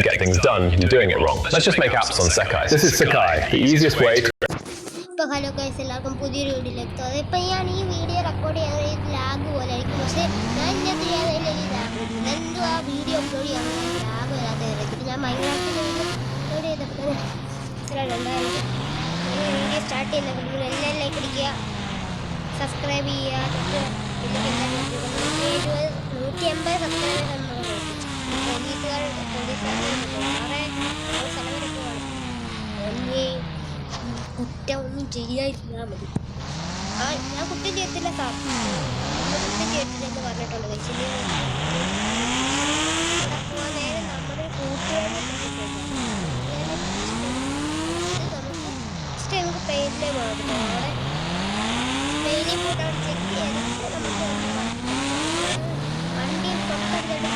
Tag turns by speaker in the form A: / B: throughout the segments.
A: to get things done, you're doing it wrong. Let's just make apps on Sekai. This is Sekai, the easiest way to...
B: hello guys, എല്ലാവർക്കും പുതിയൊരു വീഡിയോയിലേക്ക്. ഇപ്പം ഞാൻ ഈ video record ചെയ്യാൻ lag പോലെ ആയിരിക്കും. പക്ഷേ ഞാൻ ഇന്നത്തെ ലാഗ് എന്തോ ആ വീഡിയോ അപ്ലോഡ് ചെയ്യാൻ ലാഗ് വരാത്ത ഞാൻ മൈൻക്രാഫ്റ്റ് അപ്ലോഡ് ചെയ്തപ്പോൾ രണ്ടായിരം വീഡിയോ സ്റ്റാർട്ട് ചെയ്യുന്ന വീഡിയോ എല്ലാം ലൈക്ക് അടിക്കുക, സബ്സ്ക്രൈബ് ചെയ്യുക. 180 സബ്സ്ക്രൈബ് നമ്മൾ കുറ്റം ഒന്നും ചെയ്യാതിരുന്നാൽ മതി. ഞാൻ കുറ്റം ചെയ്യത്തില്ല സാർ, കുറ്റം ചെയ്യത്തില്ലെന്ന് പറഞ്ഞിട്ടുണ്ട്. കഴിച്ചില്ല നേരെ നമ്മുടെ കൂട്ടുകാരെ നമുക്ക് പെയിനിലെ പോകണം. അവിടെ പെയിനിൽ പോയിട്ട് അവിടെ ചെക്ക് ചെയ്തിട്ട് നമുക്ക് വണ്ടി തൊട്ടടുത്തായിട്ട്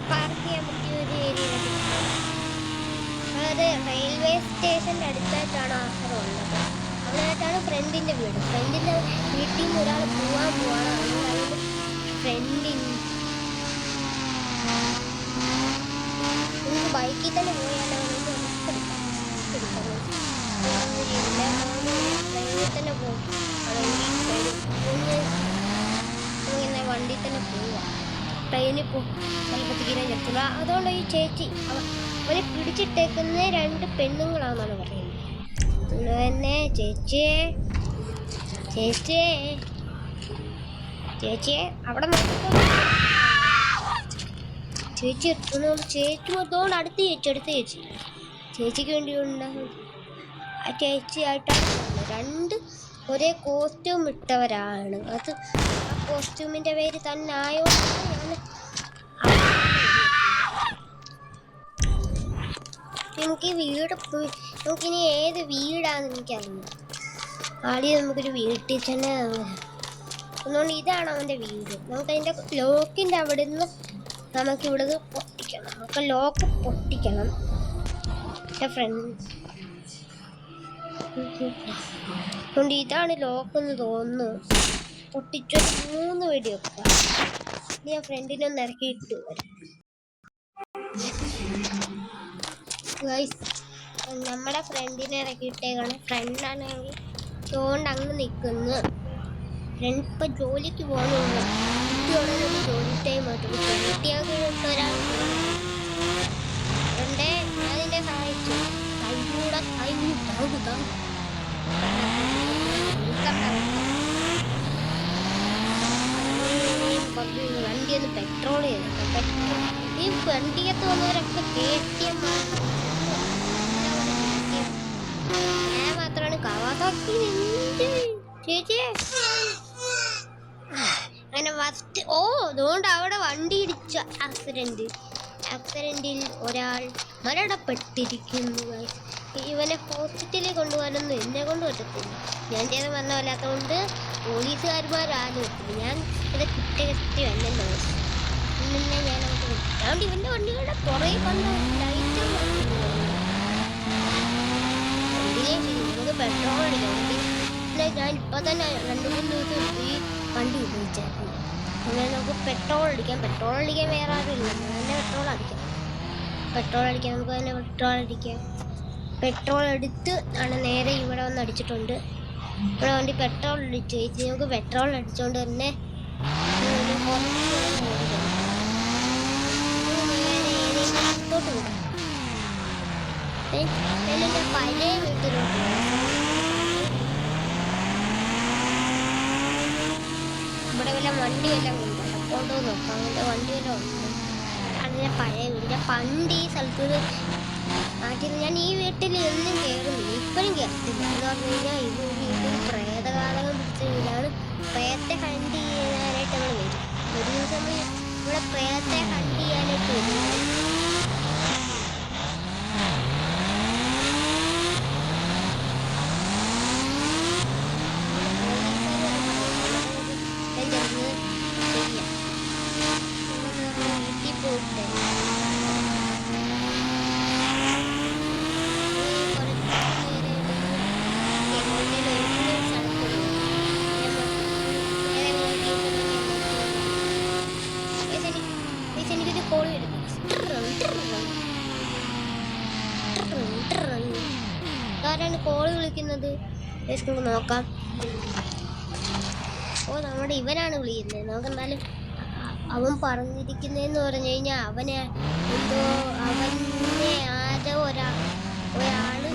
B: പാർക്ക് ചെയ്യാൻ പറ്റിയ ഒരു ഏരിയയിലാണ്. അതായത് റെയിൽവേ സ്റ്റേഷൻ്റെ അടുത്തായിട്ടാണ് ആശ്രമം ഉള്ളത്. അവിടെയായിട്ടാണ് ഫ്രണ്ടിൻ്റെ വീട്. ഫ്രണ്ടിൻ്റെ വീട്ടിൽ നിന്ന് ഒരാൾ പോവാണ്. അതുകൊണ്ട് ഫ്രണ്ടിൽ നമുക്ക് ബൈക്കിൽ തന്നെ പോയാലോ, ട്രെയിനിൽ തന്നെ പോകും. ഇങ്ങനെ വണ്ടിയിൽ തന്നെ പോവുക. ട്രെയിനിൽ ചിലപ്പോഴത്തേക്കിനെ നിർത്തുക. അതുകൊണ്ട് ഈ ചേച്ചി അവരെ പിടിച്ചിട്ടേക്കുന്ന 2 പെണ്ണുങ്ങളാണെന്നാണ് പറയുന്നത്. അതുകൊണ്ട് തന്നെ ചേച്ചിയെ അവിടെ ചേച്ചി എത്തുന്നതുകൊണ്ട് ചേച്ചി മൊത്തം അടുത്ത ചേച്ചിക്ക് വേണ്ടി ഉണ്ടാകും. ആ ചേച്ചിയായിട്ടാണ് 2 ഒരേ കോസ്റ്റ്യൂം ഇട്ടവരാണ്. അത് ആ കോസ്റ്റ്യൂമിൻ്റെ പേര് തന്നെ ആയോണ്ടാണ്. നമുക്കിനി ഏത് വീടാണെന്ന് എനിക്കറിയില്ല. ആദ്യം നമുക്കൊരു വീട്ടിൽ തന്നെ അതുകൊണ്ട് ഇതാണ് അവൻ്റെ വീട്. നമുക്കതിൻ്റെ ലോക്കിൻ്റെ അവിടെ നിന്ന് നമുക്കിവിടത് പൊട്ടിക്കണം. നമുക്ക് ലോക്ക് പൊട്ടിക്കണം. ഫ്രണ്ട്സ് അതുകൊണ്ട് ഇതാണ് ലോക്കെന്ന് തോന്നുന്നു. പൊട്ടിച്ചൊരു 3 വെടി വെക്കുക. ഞാൻ ഫ്രണ്ടിനൊന്ന് ഇറക്കിയിട്ട് വരാം. നമ്മുടെ ഫ്രണ്ടിനെ ഇറക്കിയിട്ടേക്കാണ്. ഫ്രണ്ടാണെങ്കിൽ അതുകൊണ്ട് അങ്ങ് നിൽക്കുന്നു. ഫ്രണ്ട് ഇപ്പം ജോലിക്ക് പോകുന്നില്ല. കുട്ടിയോടൊരു ജോലി ടൈം ആയിട്ട് കുട്ടിയാക്കി ഒരാൾ ഫ്രണ്ടേ ഞാനിന്നെ സഹായിച്ചു. കൈകൂടെ വണ്ടി ഒന്ന് പെട്രോൾ ചെയ്തു. ഈ വണ്ടിയത്ത് വന്നവരൊക്കെ KTM, ഞാൻ മാത്രമാണ് കവാസാക്കി. ചേച്ചിയെ അങ്ങനെ ഫസ്റ്റ് അതുകൊണ്ട് അവിടെ വണ്ടി ഇടിച്ച ആക്സിഡന്റിൽ ഒരാൾ മരണപ്പെട്ടിരിക്കുന്നു. ഇവനെ ഹോസ്പിറ്റലിൽ കൊണ്ടുപോകാനൊന്നും എന്നെ കൊണ്ട് പറ്റത്തില്ല. ഞാൻ ചെയ്ത മരണമല്ലാത്തതുകൊണ്ട് പോലീസുകാർമാരും എത്തില്ല. ഞാൻ ഇവിടെ കുറ്റകൃത്യമല്ലല്ലോ. പിന്നെ ഞാൻ അതുകൊണ്ട് ഇവൻ്റെ വണ്ടികളുടെ പുറകെ കൊണ്ട് ലൈറ്റ് നമുക്ക് പെട്രോൾ അടിക്കാം. ഞാൻ ഇപ്പം തന്നെ 2-3 ദിവസം ഈ വണ്ടി ഉപയോഗിച്ചായിരുന്നു. അങ്ങനെ നമുക്ക് പെട്രോൾ അടിക്കാൻ വേറെ ആരുമില്ല. ഞാൻ തന്നെ പെട്രോൾ അടിക്കാം. നമുക്ക് തന്നെ പെട്രോൾ എടുത്ത് ആണ് നേരെ ഇവിടെ വന്ന് അടിച്ചിട്ടുണ്ട്. ഇവിടെ വണ്ടി പെട്രോൾ അടിച്ചു. നമുക്ക് പെട്രോൾ അടിച്ചുകൊണ്ട് തന്നെ ോട്ട് വിടാം. എൻ്റെ പഴയ വീട്ടിലോട്ട് ഇവിടെ വല്ല വണ്ടിയെല്ലാം കൊണ്ടു നോക്കാം. അങ്ങനത്തെ വണ്ടിയെല്ലാം ഉണ്ട്. അതിൻ്റെ പഴയ വീടിൻ്റെ പണ്ട് ഈ സ്ഥലത്ത് മാറ്റി. ഞാൻ ഈ വീട്ടിൽ എന്നും കയറുന്നില്ല, ഇപ്പോഴും കയറത്തില്ല. എന്ന് പറഞ്ഞു കഴിഞ്ഞാൽ ഇത് വീട്ടിൽ പ്രേതകാലകം പിടിച്ച വീടാണ്. പ്രേതത്തെ ഹണ്ട് ചെയ്യാനായിട്ട് നമ്മൾ വരും. ഒരു ദിവസം ഇവിടെ പ്രേതത്തെ ഹണ്ട് ചെയ്യാനായിട്ട് വരും. ആരാണ് കോള് വിളിക്കുന്നത്? നമുക്ക് നോക്കാം. ഓ, നമ്മുടെ ഇവനാണ് വിളിക്കുന്നത്. നമുക്ക് എന്തായാലും അവൻ പറഞ്ഞിരിക്കുന്നതെന്ന് പറഞ്ഞു കഴിഞ്ഞാൽ അവനെ എന്തോ അവനെ ആരോ ഒരാള്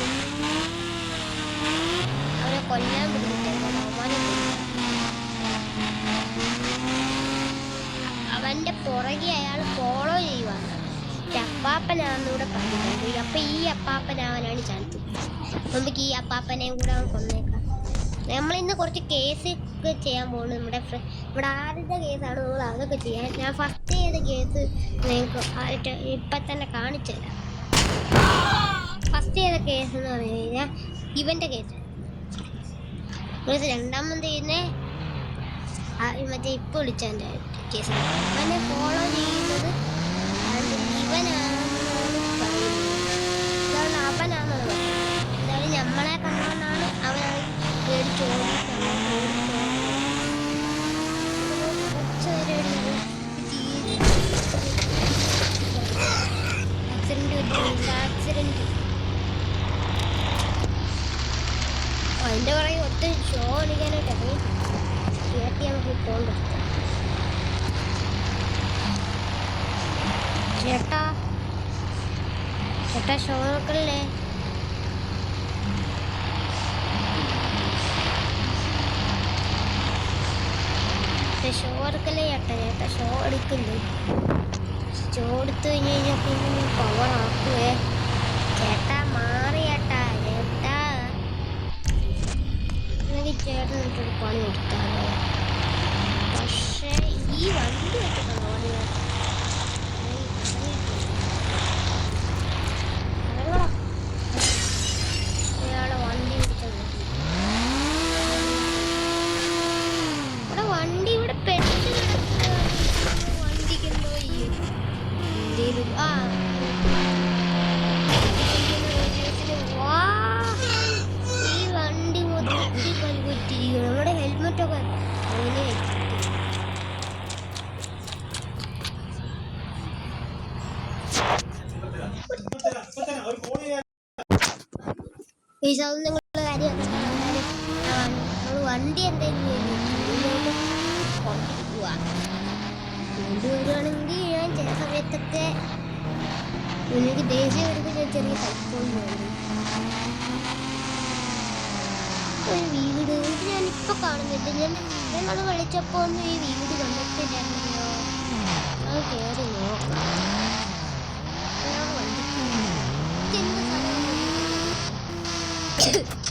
B: അവനെ കൊല്ലാൻ പിടിച്ചിട്ടുണ്ട്. അവന്റെ പുറകെ അയാൾ ഫോളോ ചെയ്യുവാണ്. അപ്പാപ്പനാണെന്നിവിടെ പറയുന്നുണ്ട്. അപ്പൊ ഈ അപ്പാപ്പനാവാനാണ് ചാൻസ്. നമുക്ക് ഈ അപ്പാപ്പനെയും കൂടെ അവൻ കൊന്നേക്കാം. നമ്മളിന്ന് കുറച്ച് കേസ് ചെയ്യാൻ പോകുന്നത്. നമ്മുടെ ആരുടെ കേസാണ് നമ്മൾ അതൊക്കെ ചെയ്യാൻ. ഞാൻ ഫസ്റ്റ് ചെയ്ത കേസ് നിങ്ങൾക്ക് ഇപ്പം തന്നെ കാണിച്ചു തരാം. ഫസ്റ്റ് ചെയ്ത കേസ് എന്ന് പറഞ്ഞു കഴിഞ്ഞാൽ ഇവൻ്റെ കേസ്. രണ്ടാമത് ചെയ്യുന്ന മറ്റേ ഇപ്പോൾ വിളിച്ചതിൻ്റെ കേസാണ്. അവനെ ഫോളോ ചെയ്യുന്നത് ഇവനാണെന്ന് പറയുന്നത്. ഇതാണ് അവനാണെന്ന് പറയുന്നത്. എന്തായാലും നമ്മളെ കണ്ടുകൊണ്ടാണ് അവനാണ് പേടിച്ചോ ആക്സിഡന്റ്. അതിൻ്റെ പുറകെ ഒത്തിരി ഷോ അടിക്കാനായിട്ട് ഇറങ്ങി കേട്ടി നമുക്ക് പോകണ്ട. ചേട്ടാ ഷോ നോക്കല്ലേ? ഷോ എടുക്കല്ലേ ചേട്ടാ? ഷോ എടുക്കല്ലേ? ഷോ എടുത്തു കഴിഞ്ഞ് കഴിഞ്ഞാൽ പിന്നെ പവർ ആക്കുവേ. ചേട്ടാ മാറി ചേട്ടാ. എനിക്ക് ചേട്ടൻ എനിക്കൊരു പണി കൊടുത്താലോ? പക്ഷേ ഈ വണ്ടി വെച്ചിട്ടുണ്ടോ പണി? ഇയാളെ വണ്ടി പിടിച്ചത് വണ്ടി ഇവിടെ പെട്ട് കിടക്കുക. വണ്ടിക്ക് എന്തോ ഈ വണ്ടി മൊത്തത്തിൽ പരിപറ്റിരിക്കണം. നമ്മുടെ ഹെൽമെറ്റൊക്കെ നിങ്ങളുടെ കാര്യം നമ്മൾ വണ്ടി എന്തെങ്കിലും കൊണ്ടുവരുവാണെങ്കിൽ ഞാൻ ചില സമയത്തൊക്കെ എനിക്ക് ദേഷ്യം വരുമ്പോൾ ചെറിയ കൈപ്പോണ്ട് ഒരു വീട് ഞാനിപ്പോൾ കാണുന്നില്ല. ഞങ്ങൾ വിളിച്ചപ്പോൾ ഒന്നും ഈ വീട് കണ്ടിട്ടില്ലല്ലോ. അത് കയറി നോക്കാം.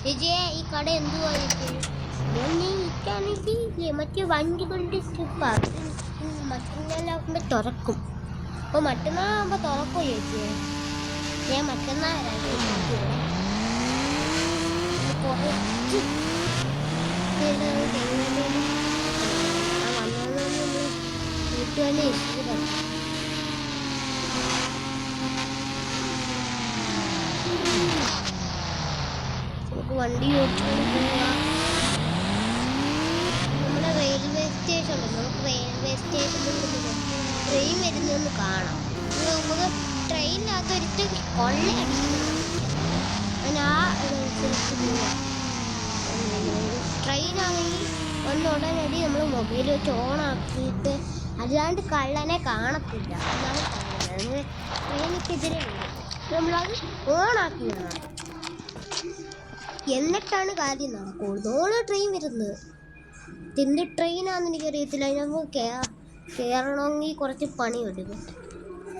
B: ചേച്ചിയെ ഈ കട എന്തുവാ ചേച്ചി? മറ്റേ വണ്ടികളുടെ സ്ട്രിപ്പാണ്. മറ്റന്നാളാകുമ്പോൾ തുറക്കും. അപ്പോൾ മറ്റന്നാളാകുമ്പോൾ തുറക്കുമോ ചേച്ചിയെ? ഞാൻ മറ്റന്നാൾ കുറച്ച് വീട്ടുകാരെ ഇഷ്ടം. നമുക്ക് വണ്ടി ഓടിച്ചുകൊണ്ട് പോവാം. നമ്മുടെ റെയിൽവേ സ്റ്റേഷൻ ഉണ്ട്. നമുക്ക് റെയിൽവേ സ്റ്റേഷനിൽ ട്രെയിൻ വരുന്നതെന്ന് കാണാം. നമുക്ക് ട്രെയിനിനകത്ത് ഒരിട്ട് കൊള്ളയടിക്കുന്നു. ആ സ്ഥലത്ത് പോവാം. ട്രെയിനാണെങ്കിൽ വന്ന ഉടനടി നമ്മൾ മൊബൈൽ വെച്ച് ഓണാക്കിയിട്ട് അല്ലാണ്ട് കള്ളനെ കാണത്തില്ല. അതാണ് പറയുന്നത്. ട്രെയിനിക്കെതിരെ നമ്മളത് ഓണാക്കി കാണാം. എന്നിട്ടാണ് കാര്യം നടക്കുള്ളൂ. ഓരോ ട്രെയിൻ വരുന്നത് എന്ത് ട്രെയിനാണെന്ന് എനിക്കറിയത്തില്ല. നമുക്ക് കയറണമെങ്കിൽ കുറച്ച് പണി എടുക്കും.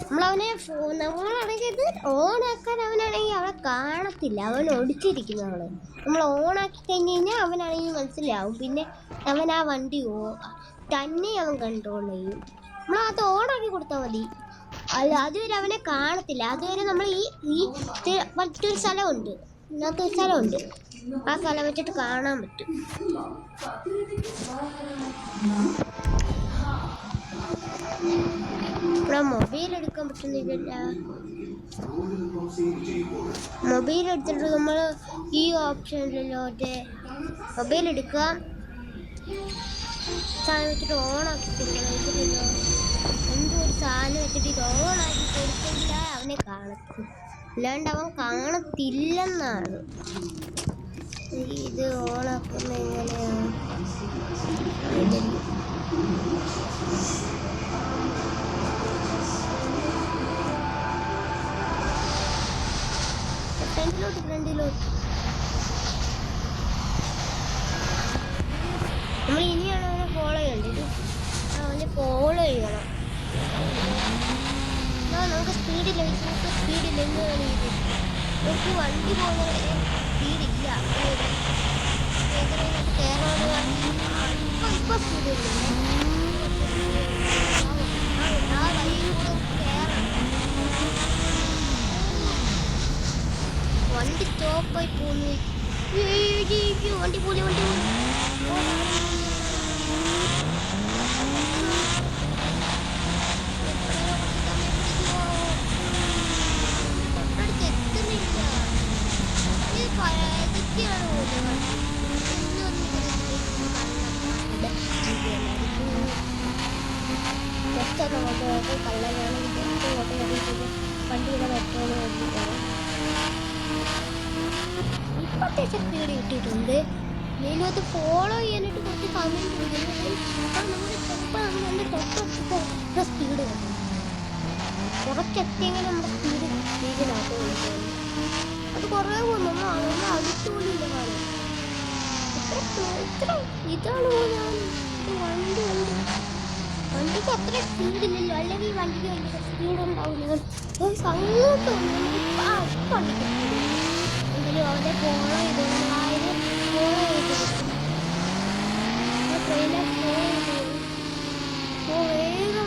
B: നമ്മളാണെങ്കിൽ ഇത് ഓണാക്കാൻ അവനാണെങ്കിൽ അവളെ കാണത്തില്ല. അവൻ ഒടിച്ചിരിക്കുന്നു. നമ്മൾ ഓണാക്കി കഴിഞ്ഞ് കഴിഞ്ഞാൽ അവനാണെങ്കിൽ മനസ്സിലാവും. പിന്നെ അവൻ ആ വണ്ടി തന്നെ അവൻ കൺട്രോൾ ചെയ്യും. നമ്മളത് ഓണാക്കി കൊടുത്താൽ മതി. അതുവരെ അവനെ കാണത്തില്ല. അതുവരെ നമ്മൾ ഈ മറ്റൊരു സ്ഥലമുണ്ട്. ഇതിനകത്തൊരു സ്ഥലമുണ്ട്. ആ സ്ഥലം വെച്ചിട്ട് കാണാൻ പറ്റും. ഇവിടെ മൊബൈൽ എടുക്കാൻ പറ്റുന്നില്ല. മൊബൈൽ എടുത്തിട്ട് നമ്മൾ ഈ ഓപ്ഷനിലല്ലോ മൊബൈൽ എടുക്കുക. സാധനം വെച്ചിട്ട് ഓണാക്കി കൊടുക്കണം. എന്തോ ഒരു സാധനം വെച്ചിട്ട് ഇത് ഓണാക്കി കൊടുക്കില്ല അവനെ കാണത്തും. അല്ലാണ്ട് അവൻ കാണത്തില്ലെന്നാണ്. ഇത് ഓണാക്കുന്ന എങ്ങനെയാണ്? ഫ്രണ്ടിലോട്ട് നമ്മൾ ഇനിയാണ് അവനെ ഫോളോ ചെയ്യേണ്ടത്. അവനെ ഫോളോ ചെയ്യണം. നമുക്ക് സ്പീഡില്ല, എന്ന് പറയുന്നത് നമുക്ക് വണ്ടി പോകുന്ന സ്പീഡില്ല. ഇപ്പൊ സ്പീഡില്ല. ആ വഴിയിൽ കൂടെ കയറണം. വണ്ടി സ്റ്റോപ്പായി പോകുന്നു. വണ്ടി പോലെ ഇപ്പത്തെ സ്പീഡ് കിട്ടിയിട്ടുണ്ട്. മേലും അത് ഫോളോ ചെയ്യാനായിട്ട് കുറച്ച് സമയം നമ്മുടെ തൊട്ടടുത്ത് സ്പീഡ് കിട്ടും. കുറച്ചെത്തിയെങ്കിലും നമ്മുടെ സ്പീഡിനകത്ത് വിളിക്കാൻ അത് കുറേ പോകും. നമ്മൾ അടുത്തുകൊണ്ടില്ല കാണും. ഇതാണ് വണ്ടിക്ക് അത്ര സ്പീഡില്ലല്ലോ. അല്ലെങ്കിൽ വണ്ടിക്ക് ഭയങ്കര സ്പീഡ് ഉണ്ടാവില്ല. അങ്ങോട്ട് എങ്കിലും അവരെ ഫോളോ ചെയ്തു. ഫോളോ ചെയ്തു ട്രെയിനെ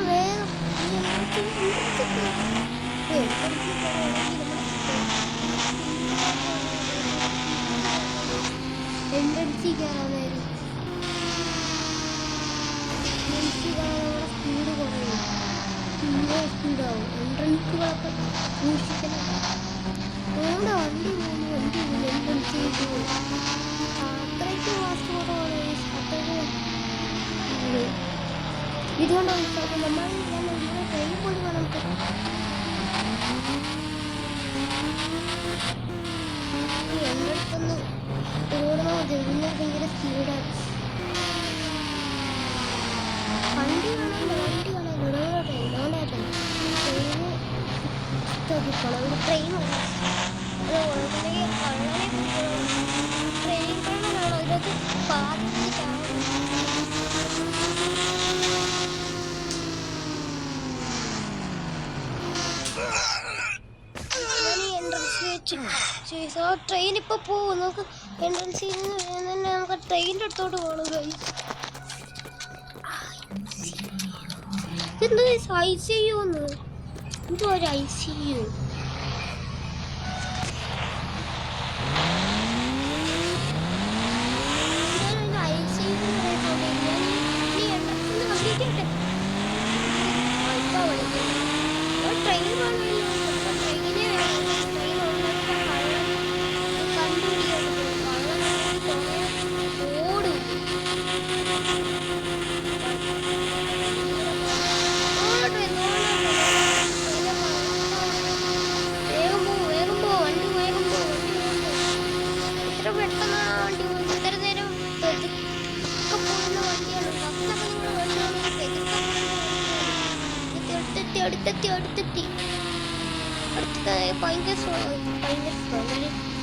B: വേഗം എൻട്രൻസി കയറാൻ നേരം സ്പീഡ് കുറയും. പിന്നെ സ്പീഡാവും. എൻട്രൻസുകളൊക്കെ സൂക്ഷിക്കണം. നമ്മുടെ വണ്ടി എൻട്രൻസ് ചെയ്തു. അത്രയ്ക്ക് വാസ്റ്റ് കുറവാണ്. ഇതുകൊണ്ടാണ് നമ്മൾ ട്രെയിൻ പോയി നമുക്ക് എൻ്റെ അടുത്തൊന്ന് ഓടണോ ജഗിന് ഭയങ്കര സ്പീഡാണ്. വണ്ടി കാണാൻ ട്രെയിൻ ട്രെയിൻ കാണാനാണോ ഇതൊക്കെ ബാധിച്ചിട്ടാണ്. ട്രെയിൻ ഇപ്പൊ പോകും. നമുക്ക് എൻട്രൻസിൽ നിന്ന് തന്നെ നമുക്ക് ട്രെയിനിൻ്റെ അടുത്തോട്ട് പോകണം. എന്താ ICU എന്തോ ഒരു ICU.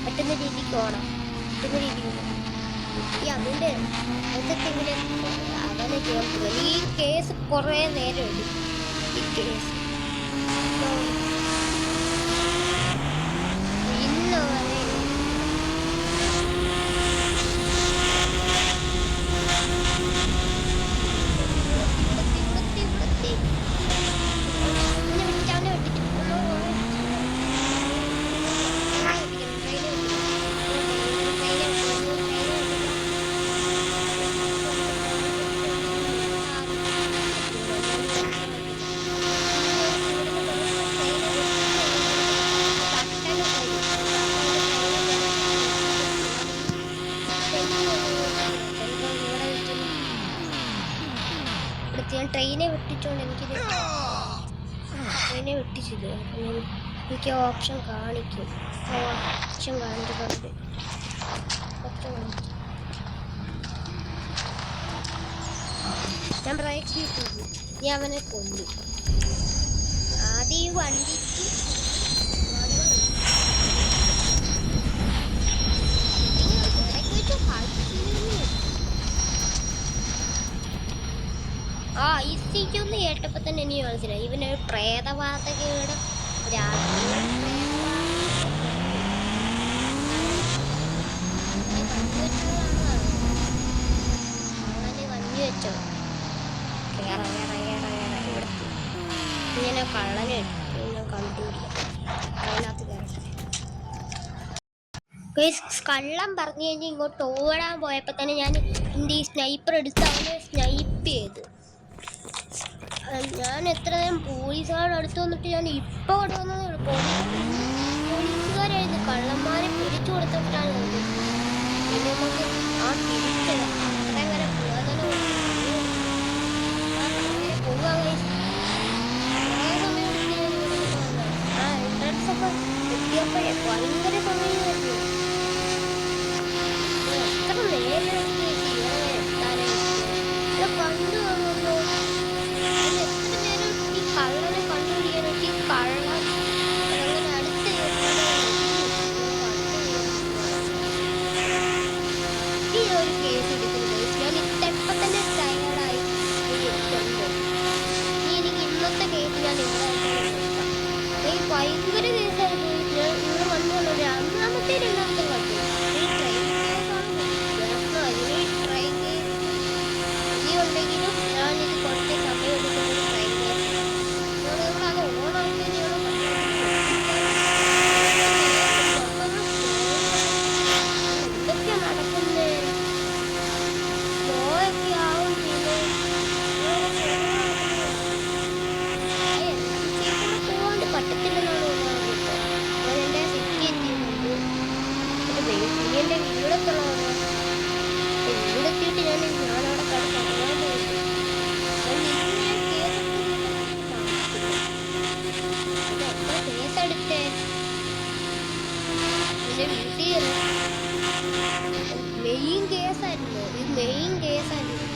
B: പറ്റുന്ന രീതിക്ക് ഓണം പറ്റുന്ന രീതിക്ക് അതിൻ്റെ അതൊക്കെ ഇങ്ങനെ അതന്നെ കേൾക്കുക. ഈ കേസ് കുറേ നേരം എടുക്കും. ഈ കേസ് ഇന്ന് വരെ ഞാൻ ട്രെയിനെ വെട്ടിച്ചോണ്ട് എനിക്കിത് ട്രെയിനെ വെട്ടിച്ചില്ല. എനിക്ക് ഓപ്ഷൻ കാണിക്കും. ഓപ്ഷൻ കാണിച്ചിട്ടുണ്ട്. ഓപ്ഷൻ കാണിച്ചു. ഞാൻ ബ്രേക്ക് ചെയ്തു. നീ അവനെ കൊല്ലു. ആദ്യം ഈ വണ്ടിക്ക് ആ ഇസിക്കൊന്ന് കേട്ടപ്പോ തന്നെ എനിക്ക് മനസ്സിലായി ഇവനൊരു പ്രേതവാതകയുടെ വണ്ടി വെച്ചോ. ഇങ്ങനെ കള്ളനെ കണ്ടുപിടിക്കാം. അതിനകത്ത് കള്ളം പറഞ്ഞു കഴിഞ്ഞ് ഇങ്ങോട്ട് ഓടാൻ പോയപ്പോൾ തന്നെ ഞാൻ എൻ്റെ ഈ സ്നൈപ്പർ എടുത്ത് അവനെ സ്നൈപ്പ് ചെയ്തു. ഞാൻ എത്ര നേരം പോലീസുകാരുടെ അടുത്ത് വന്നിട്ട് ഞാൻ ഇപ്പോൾ അവിടെ വന്നത് പോലീസുകാരായിരുന്നു കള്ളന്മാരെ പിടിച്ചു കൊടുത്തിട്ടാണ് പിന്നെ നമുക്ക് ആ തിരിച്ചത് അത്രയും വരെ പോകാൻ തന്നെ പോകാൻ കുറേ സമയം ആ എൻട്രൻസ് ഒക്കെ എത്തിയപ്പോഴേ ഭയങ്കര സമയമായിരുന്നു. എത്ര നേരം കണ്ടു വന്നല്ലോ. എത്ര നേരം ഈ കള്ളനെ കണ്ടുപിടിക്കാനായിട്ട് ഈ കള്ളൻ അങ്ങനെ അടുത്ത് ഈ ഒരു കേസ് എടുക്കുന്നത് ഞാൻ ഇപ്പം തന്നെ ടയർഡായി കൊണ്ട് എനിക്ക് ഇന്നത്തെ കേസ് ഞാൻ ഇവിടെ ഈ ഭയങ്കര കേസായിരുന്നു. ഞാൻ നിങ്ങൾ കണ്ടുകൊണ്ടു രണ്ടാമത്തെ കണ്ടു ഈ ട്രെയിൻ കേസാണ് ഈ ട്രെയിൻ കേസ് ഉണ്ടെങ്കിലും ഞാനിത് കുറച്ച് സമയം എടുക്കുന്നത് ട്രെയിൻ കേസ് ഇവിടെ അത് ഓണാക്കി എന്തൊക്കെ നടക്കുന്നേ സ്ലോയൊക്കെ ആവും. പിന്നെ പോവാണ്ട് പറ്റത്തില്ലെന്നാണ് തോന്നുന്നത്. ഞാൻ എൻ്റെ സിറ്റി എത്തിയിട്ടുണ്ട്. എൻ്റെ വീടൊക്കെ ഉള്ളതാണ്. വീടെത്തിയിട്ട് ഞാനവിടെ കേസെടുത്തേ എൻ്റെ വീട്ടിൽ മെയിൻ കേസായിരുന്നു. ഇത് മെയിൻ കേസായിരുന്നു.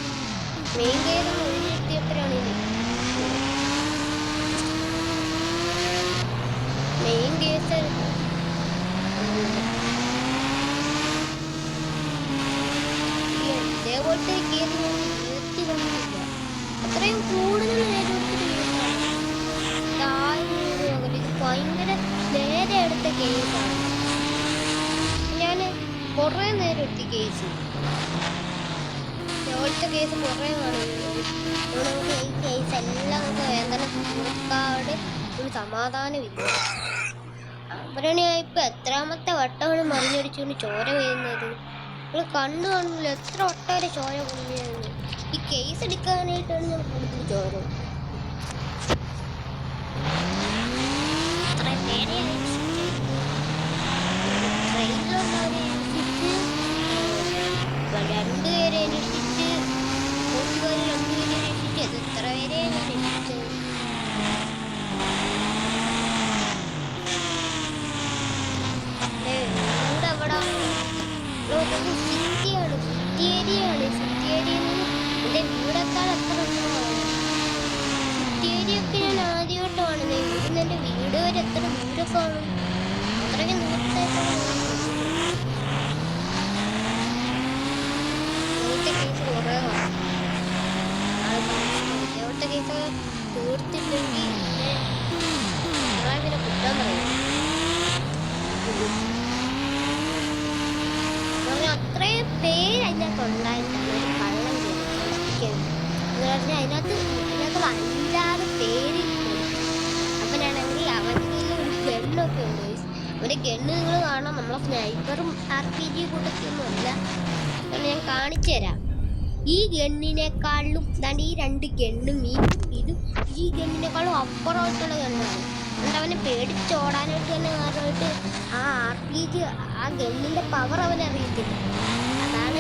B: മെയിൻ കേസ് ഒഴിഞ്ഞെത്തിയപ്പോഴാണ് ഇത് മെയിൻ കേസായിരുന്നു. ഇതേപോലത്തെ കേസ് ഞാൻ നിർത്തി കൊണ്ടില്ല. അത്രയും കൂടുതൽ ഇത് ഭയങ്കര നേരെ എടുത്ത കേസാണ്. ഞാൻ കുറേ നേരം എടുത്ത കേസ് ഒറ്റ കേസ് കുറേ കാണുന്നത്. നമുക്ക് ഈ കേസ് എല്ലാം നമുക്ക് വേദന തീർക്കാതെ ഒരു സമാധാനമില്ല. അവരാണ് ഞാൻ ഇപ്പം എത്രാമത്തെ വട്ടമാണ് മറിഞ്ഞടിച്ചുകൊണ്ട് ചോര വീഴുന്നത്. നിങ്ങൾ കണ്ടു കാണില്ല എത്ര ഒട്ടേറെ ചോര പൊങ്ങിയായിരുന്നു. ഈ കേസ് എടുക്കാനായിട്ടാണ് ഞാൻ കൂടുതൽ ചോര ട്രെയിനിലുള്ളവരെ അന്വേഷിച്ച് രണ്ടുപേരെ അന്വേഷിച്ച് കൂട്ടുകാർ രണ്ടുപേരെ അന്വേഷിച്ച് അത് എത്ര പേരെ അന്വേഷിച്ചത്. ഇവിടെ അവിടെ സിറ്റിയാണ് സിറ്റി ഏരിയയാണ്. സിറ്റി ഏരിയയിൽ നിന്ന് എൻ്റെ വീടെത്താൻ എത്ര ഉണ്ടാവും. സിറ്റി ഏരിയ ഒക്കെ ഞാൻ ആദ്യമായിട്ട് കാണുന്നത്. ഇവിടുന്ന് എൻ്റെ വീട് വരെ എത്ര ദൂരമൊക്കെ കാണും. അത്രയ്ക്കും ദൂരത്തായിട്ടാണ് ഇങ്ങനത്തെ കേസ് കുറേ കാണും. ഇതേപോലത്തെ കേസ് തീർത്തില്ലെങ്കിൽ പിന്നെ കുറ്റം പറയും. അത്രയും പേര് അതിനകത്ത് ഉണ്ടായിട്ടാണ് ഒരു കള്ളം ചെയ്തത്. അതിനകത്ത് 5-6 പേര്. അവനാണെങ്കിൽ അവൻ്റെ ഒരു ഗണ്ണൊക്കെ ഉണ്ട്. ഒരു ഗണ്ണ് നിങ്ങൾ കാണാം. നമ്മളെ സ്നൈപ്പറും RPG കൂട്ടത്തൊന്നും അല്ല. ഞാൻ കാണിച്ചു തരാം. ഈ ഗണ്ണിനേക്കാളും ദാണ്ട് ഈ 2 ഗണ്ണും ഈ ഗണ്ണിനേക്കാളും അപ്പുറമായിട്ടുള്ള ഗണ്ണാണ്. അതുകൊണ്ട് അവനെ പേടിച്ചോടാനായിട്ട് തന്നെ കാരണമായിട്ട് ആ RPG ആ ഗണ്ണിൻ്റെ പവർ അവനറിയത്തില്ല. അതാണ്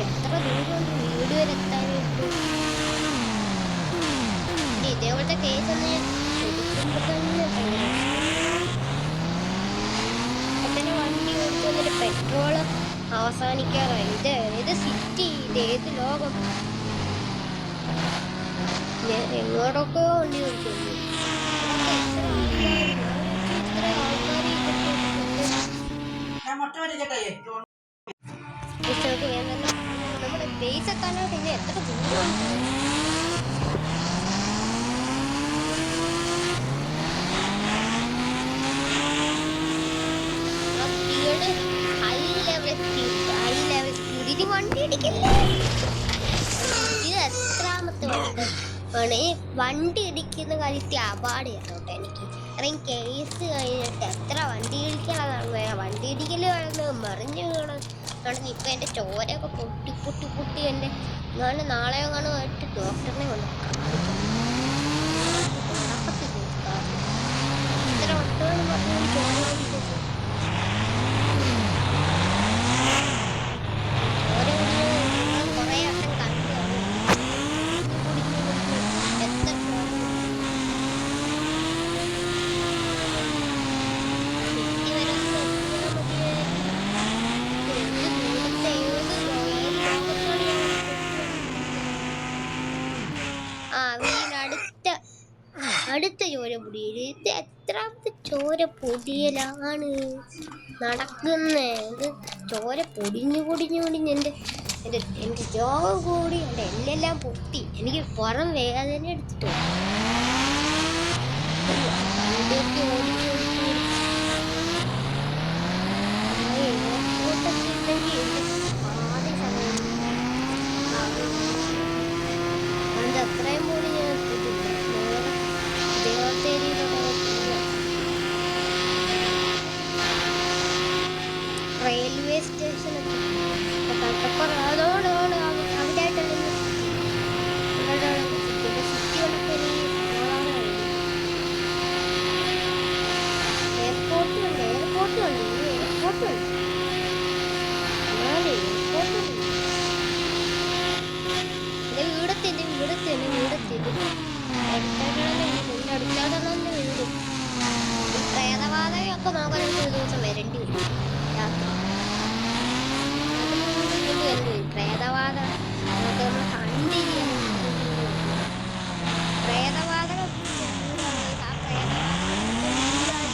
B: എത്ര ദൂരം ഇപ്പോഴത്തെ കേസൊന്ന് എടുക്കുമ്പോൾ തന്നെ തന്നെ വണ്ടി ഓടിച്ചു വന്നിട്ട് പെട്രോള് അവസാനിക്കാറായി. ഇത് ഏത് സിറ്റി, ഇത് ഏത് ലോകം? എങ്ങോട്ടൊക്കെ വണ്ടി ഓടിക്കുന്നു. നമ്മുടെ ബേസ് എത്താനായിട്ട് ഇനി എത്ര ദൂരം? ഹൈ ലെവൽ സ്പീഡ് ഇനി വണ്ടി ഇടിക്കില്ലേ? ഇത് എത്രാമത്തെ ആണ് വണ്ടി ഇടിക്കുന്ന കാര്യത്തിൽ അപാട് കേട്ടോട്ടെ എനിക്ക്. അത്രയും കേസ് കഴിഞ്ഞിട്ട് എത്ര വണ്ടി ഇടിക്കാനാണ്? വണ്ടി ഇടിക്കല് കഴിഞ്ഞ് മറിഞ്ഞ് വീണ് നടന്ന് ഇപ്പം എൻ്റെ ചോരയൊക്കെ പൊട്ടി എൻ്റെ ഞാൻ നാളെ കാണുമായിട്ട് ഡോക്ടറിനെ കൊണ്ട് ഇത്ര വട്ടമെന്ന് പറഞ്ഞാൽ ചോര കുടിക്കുന്നത്. കുറേ വട്ടം കണ്ടു എത്ര അടുത്ത ചോര പൊടിയൽ. ഇത് എത്രാമത്തെ ചോര പൊടിയലാണ് നടക്കുന്നത്? ഇത് ചോര പൊടിഞ്ഞ് എൻ്റെ രോഗം കൂടി എൻ്റെ എല്ലെല്ലാം പൊട്ടി. എനിക്ക് പുറം വേദന എടുത്തിട്ട് വണ്ടിയൊക്കെ എയർപോർട്ടൊക്കെ ഉണ്ടെങ്കിൽ ആദ്യ സമയം അത് അത്രയും പോലും ഞാൻ എത്തിയിട്ടില്ല. റെയിൽവേ സ്റ്റേഷനൊക്കെ അതോട് അവിടെയായിട്ടാണ് സിറ്റികളൊക്കെ എയർപോർട്ടുണ്ട്. അടുത്താണെന്നെ വീട്. പ്രേതബാധയൊക്കെ നോക്കാൻ ഒരു ദിവസം വരേണ്ടി വരും രാത്രി. പ്രേതബാധ നമ്മൾ കണ്ടിരിക്കാൻ പ്രേതബാധകൾ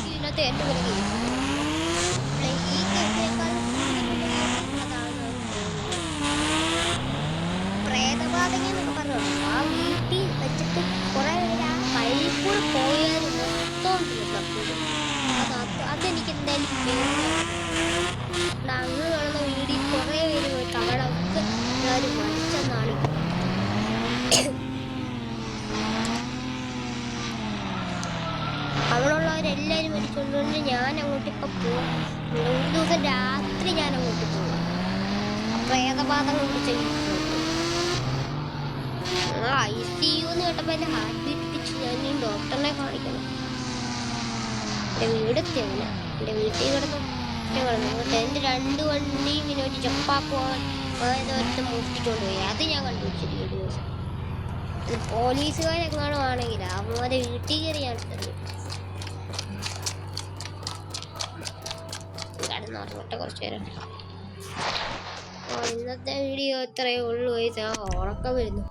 B: ഇതിനകത്ത് ഏറ്റവും വലിയ കേസ്. ഈ കേസിനേക്കാൾ പ്രേതബാധയെന്നൊക്കെ പറഞ്ഞു ആ വീട്ടിൽ വെച്ചിട്ട് കുറെ പേര് ആ വഴിയിൽ കൂടെ പോയാൽ മൊത്തം അതെനിക്ക് എന്തായാലും അങ്ങ് കാണുന്ന വീടിൽ കുറെ പേര് പോയിട്ട് അവിടെ ഒക്കെ എല്ലാവരും മരിച്ചെന്നാണ്. അവിടെയുള്ളവരെല്ലാവരും മരിച്ചുകൊണ്ടുകൊണ്ട് ഞാൻ അങ്ങോട്ട് ഇപ്പം പോകും. ഒരു ദിവസം രാത്രി ഞാൻ അങ്ങോട്ട് പോകും. പ്രേതബാധകൾ പിടിച്ച ICU എന്ന് കേട്ടപ്പോൾ എൻ്റെ ഹാർട്ട് ബീറ്റ് പിടിച്ച് ഞാൻ ഡോക്ടറിനെ കാണിക്കണം. എൻ്റെ വീടെത്തിയതിന് എൻ്റെ വീട്ടിൽ കിടന്നു എൻ്റെ 2 വണ്ടിയും പിന്നെ ഒരു ചപ്പാക്കുവാൻ അതൊരുത്തം മോഷ്ടിച്ചുകൊണ്ട് പോയി. അത് ഞാൻ കണ്ടുപിടിച്ചത് ഈ ദിവസം. പോലീസുകാരെങ്ങാനും ആണെങ്കിൽ അവന്മാരെ വീട്ടിൽ കയറി ഞാൻ എടുത്തത്. കടന്നുറങ്ങട്ടെ കുറച്ച് നേരം. ഇന്നത്തെ വീഡിയോ ഇത്രയേ ഉള്ളൂ. ഉറക്കം വരുന്നു.